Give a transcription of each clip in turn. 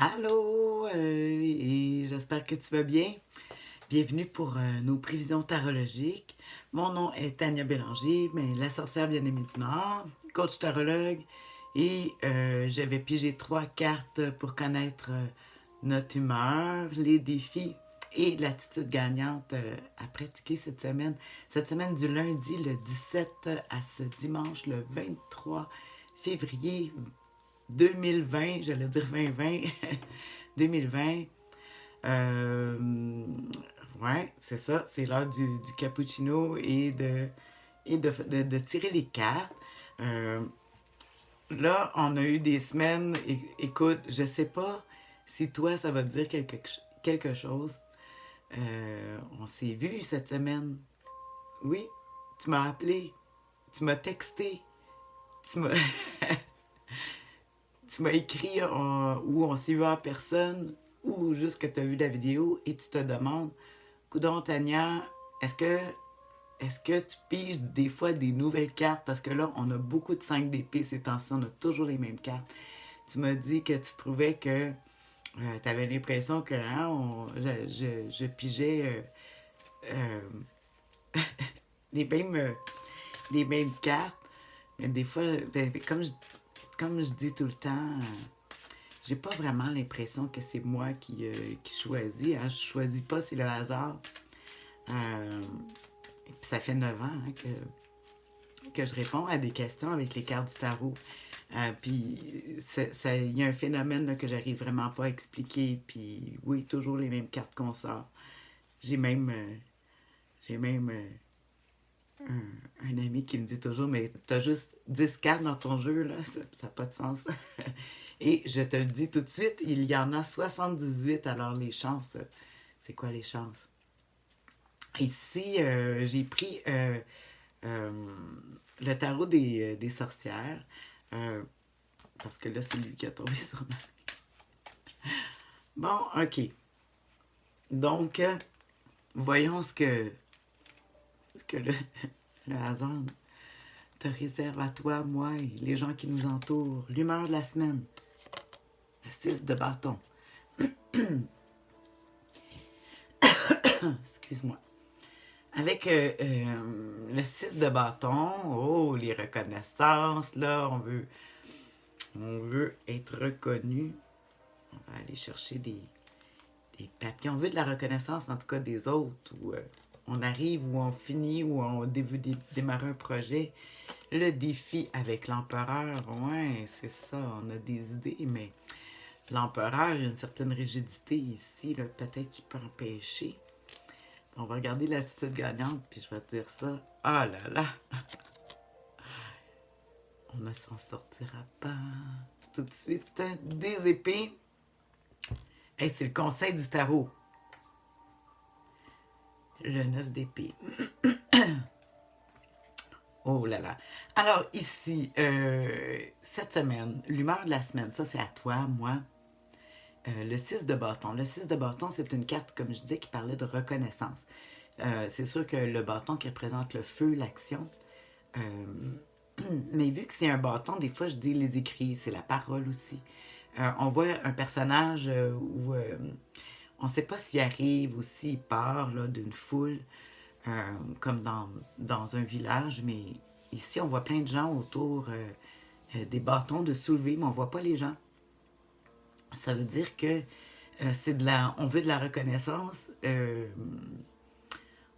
Allô, et j'espère que tu vas bien. Bienvenue pour nos prévisions tarologiques. Mon nom est Tania Bélanger, mais la sorcière bien-aimée du Nord, coach tarologue, et je vais piger 3 cartes pour connaître notre humeur, les défis et l'attitude gagnante à pratiquer cette semaine. Cette semaine du lundi le 17 à ce dimanche le 23 février 2020, j'allais dire 2020, 2020. Euh, ouais, c'est ça, c'est l'heure du cappuccino et de tirer les cartes. Euh, Là, on a eu des semaines, écoute, je sais pas si toi, ça va te dire quelque chose. On s'est vu cette semaine. Oui, tu m'as appelé, tu m'as texté, tu m'as tu m'as écrit ou on s'y vu en personne ou juste que tu as vu la vidéo et tu te demandes, coudonc Tania, est-ce que est-ce que tu piges des fois des nouvelles cartes parce que là on a beaucoup de 5 d'épée ces temps-ci, on a toujours les mêmes cartes. Tu m'as dit que tu trouvais que tu avais l'impression que je pigeais les mêmes les mêmes cartes. Mais des fois, ben, comme je dis tout le temps, j'ai pas vraiment l'impression que c'est moi qui choisis. Hein. Je choisis pas, c'est le hasard. Et puis ça fait 9 ans hein, que je réponds à des questions avec les cartes du tarot. Puis il y a un phénomène là, que j'arrive vraiment pas à expliquer. Puis oui, toujours les mêmes cartes qu'on sort. J'ai même, j'ai même un ami qui me dit toujours, mais t'as juste 10 cartes dans ton jeu, là, ça n'a pas de sens. Et je te le dis tout de suite, il y en a 78, alors les chances, c'est quoi les chances? Ici, j'ai pris euh, le tarot des sorcières, euh, parce que là, c'est lui qui a tombé sur moi. Bon, ok. Donc, voyons ce que le hasard te réserve à toi, moi et les gens qui nous entourent. L'humeur de la semaine. Le 6 de bâton. Excuse-moi. Avec le 6 de bâton, oh, les reconnaissances, là, on veut être reconnu. On va aller chercher des papiers. On veut de la reconnaissance, en tout cas, des autres. Où on arrive, où on finit, où on veut démarrer un projet. Le défi avec l'empereur, ouais, c'est ça, on a des idées, mais l'empereur, il y a une certaine rigidité ici, peut-être qu'il peut empêcher. On va regarder l'attitude gagnante, puis je vais te dire ça. Ah là là, on ne s'en sortira pas. Tout de suite, des épées. Hey, c'est le conseil du tarot. Le 9 d'épée. Oh là là. Alors ici, cette semaine, l'humeur de la semaine, ça c'est à toi, moi. Le 6 de bâton. Le 6 de bâton, c'est une carte, comme je disais, qui parlait de reconnaissance. C'est sûr que le bâton qui représente le feu, l'action. Mais vu que c'est un bâton, des fois je dis les écrits, c'est la parole aussi. On voit un personnage où on ne sait pas s'il arrive ou s'il part d'une foule, comme dans un village, mais ici on voit plein de gens autour des bâtons de soulever, mais on ne voit pas les gens. Ça veut dire que on veut de la reconnaissance.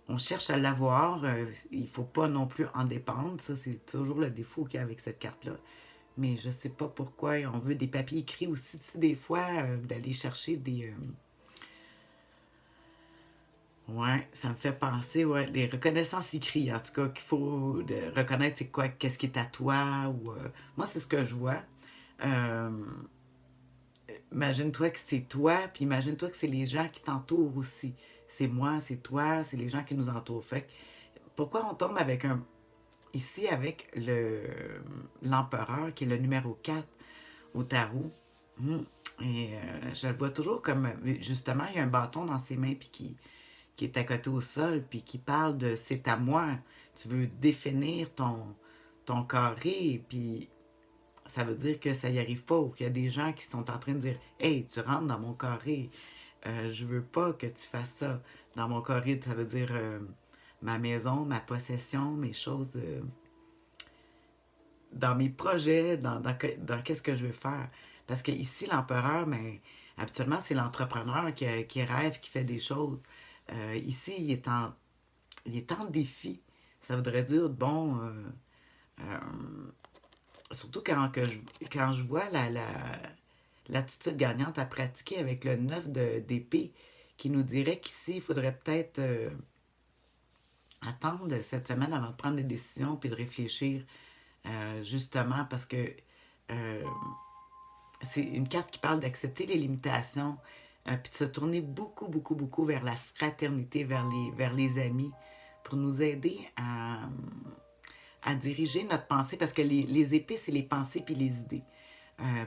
On cherche à l'avoir. Il ne faut pas non plus en dépendre. Ça, c'est toujours le défaut qu'il y a avec cette carte-là. Mais je ne sais pas pourquoi. On veut des papiers écrits aussi. Tu sais, des fois, d'aller chercher des... Ouais, ça me fait penser, ouais, des reconnaissances écrites, en tout cas, qu'il faut reconnaître c'est quoi, qu'est-ce qui est à toi, ou... moi, c'est ce que je vois. Euh, Imagine-toi que c'est toi, puis imagine-toi que c'est les gens qui t'entourent aussi. C'est moi, c'est toi, c'est les gens qui nous entourent. Fait que, pourquoi on tombe avec ici avec l'empereur, qui est le numéro 4 au tarot? Hum. Et je le vois toujours comme, justement, il y a un bâton dans ses mains, puis qui est à côté au sol, puis qui parle de c'est à moi. Tu veux définir ton carré, puis ça veut dire que ça y arrive pas ou qu'il y a des gens qui sont en train de dire Hey, tu rentres dans mon carré, je veux pas que tu fasses ça. Dans mon carré, ça veut dire ma maison, ma possession, mes choses, dans mes projets, dans qu'est-ce que je veux faire. Parce que ici, l'empereur, mais habituellement, c'est l'entrepreneur qui rêve, qui fait des choses. Ici, il est en défi. Ça voudrait dire, bon, euh, surtout quand je vois l'attitude gagnante à pratiquer avec le 9 d'épée, qui nous dirait qu'ici, il faudrait peut-être attendre cette semaine avant de prendre des décisions puis de réfléchir, justement parce que euh, c'est une carte qui parle d'accepter les limitations, puis de se tourner beaucoup, beaucoup, beaucoup vers la fraternité, vers les amis, pour nous aider à diriger notre pensée, parce que les épées, c'est les pensées puis les idées.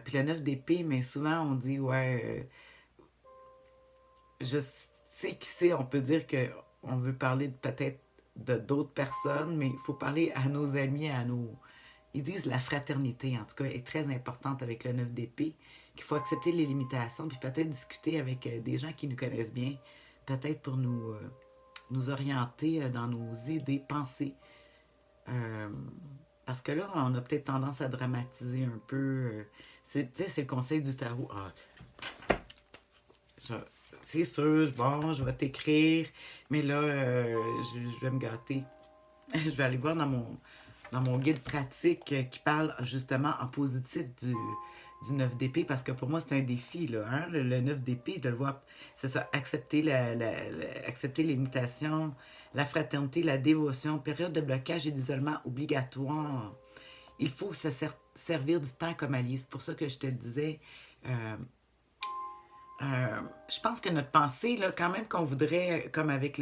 Puis le 9 d'épée, mais souvent on dit, ouais, je sais qui c'est, on peut dire que on veut parler peut-être de d'autres personnes, mais il faut parler à nos amis, à nos... Ils disent la fraternité, en tout cas, est très importante avec le 9 d'épée, qu'il faut accepter les limitations, puis peut-être discuter avec des gens qui nous connaissent bien, peut-être pour nous orienter dans nos idées, pensées. Euh, Parce que là, on a peut-être tendance à dramatiser un peu. C'est le conseil du tarot. Ah, je- c'est sûr, bon, je vais t'écrire, mais là, je vais me gâter. Je vais aller voir dans mon guide pratique qui parle justement en positif du 9 d'épée, parce que pour moi, c'est un défi, là, hein, le 9 d'épée, de le voir, c'est ça, accepter, accepter les limitations, la fraternité, la dévotion, période de blocage et d'isolement obligatoire. Il faut se servir du temps comme allié. C'est pour ça que je te disais, euh, je pense que notre pensée, là, quand même qu'on voudrait, comme avec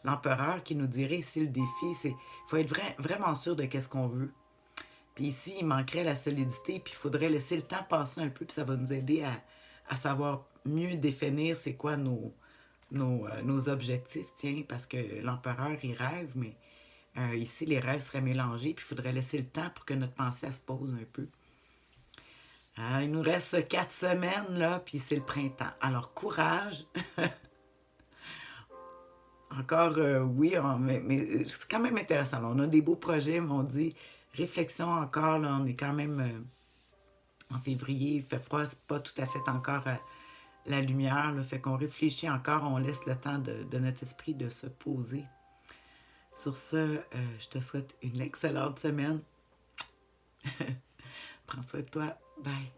l'empereur qui nous dirait ici le défi, c'est il faut être vraiment sûr de qu'est-ce qu'on veut. Puis ici, il manquerait la solidité, puis il faudrait laisser le temps passer un peu, puis ça va nous aider à savoir mieux définir c'est quoi nos objectifs, tiens, parce que l'empereur, il rêve, mais ici, les rêves seraient mélangés, puis il faudrait laisser le temps pour que notre pensée elle se pose un peu. Il nous reste 4 semaines, là, puis c'est le printemps. Alors, courage. Encore, oui, mais c'est quand même intéressant. Là. On a des beaux projets, mais on dit réflexion encore. Là, on est quand même en février. Il fait froid, c'est pas tout à fait encore la lumière. Là, fait qu'on réfléchit encore, on laisse le temps de notre esprit de se poser. Sur ce, je te souhaite une excellente semaine. Prends soin de toi. Bye.